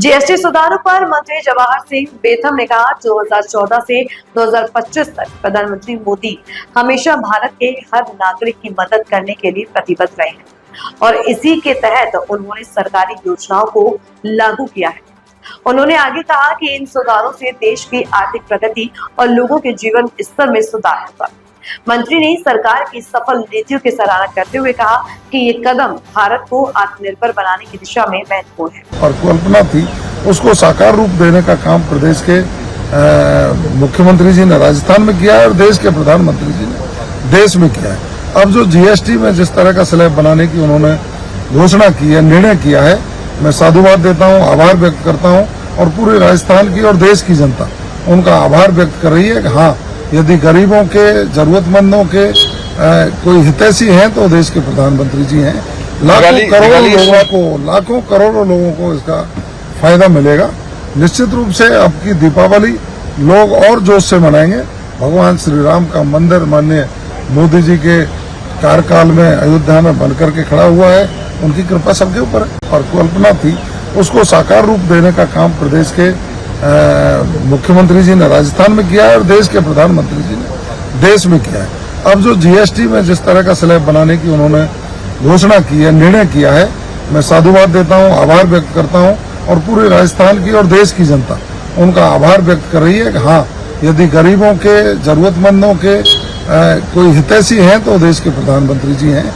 GST सुधारों पर मंत्री जवाहर सिंह बेथम ने कहा, 2014 से 2025 तक प्रधानमंत्री मोदी हमेशा भारत के हर नागरिक की मदद करने के लिए प्रतिबद्ध रहे हैं और इसी के तहत उन्होंने सरकारी योजनाओं को लागू किया है। उन्होंने आगे कहा कि इन सुधारों से देश की आर्थिक प्रगति और लोगों के जीवन स्तर में सुधार होगा। मंत्री ने सरकार की सफल नीतियों की सराहना करते हुए कहा कि ये कदम भारत को आत्मनिर्भर बनाने की दिशा में महत्वपूर्ण है। और कल्पना थी उसको साकार रूप देने का काम प्रदेश के मुख्यमंत्री जी ने राजस्थान में किया है और देश के प्रधानमंत्री जी ने देश में किया है। अब जो जीएसटी में जिस तरह का स्लैब बनाने की उन्होंने घोषणा की है, निर्णय किया है, मैं साधुवाद देता हूँ, आभार व्यक्त करता हूँ और पूरे राजस्थान की और देश की जनता उनका आभार व्यक्त कर रही है कि हाँ, यदि गरीबों के, जरूरतमंदों के कोई हितैषी हैं तो देश के प्रधानमंत्री जी हैं। लाखों करोड़ों लोगों को इसका फायदा मिलेगा। निश्चित रूप से अब की दीपावली लोग और जोश से मनाएंगे। भगवान श्री राम का मंदिर माननीय मोदी जी के कार्यकाल में अयोध्या में बनकर के खड़ा हुआ है, उनकी कृपा सबके ऊपर है। और कल्पना थी उसको साकार रूप देने का काम प्रदेश के मुख्यमंत्री जी ने राजस्थान में किया है और देश के प्रधानमंत्री जी ने देश में किया है। अब जो जीएसटी में जिस तरह का स्लैब बनाने की उन्होंने घोषणा की है, निर्णय किया है, मैं साधुवाद देता हूँ, आभार व्यक्त करता हूँ और पूरे राजस्थान की और देश की जनता उनका आभार व्यक्त कर रही है कि हाँ, यदि गरीबों के, जरूरतमंदों के कोई हितैषी हैं तो देश के प्रधानमंत्री जी हैं।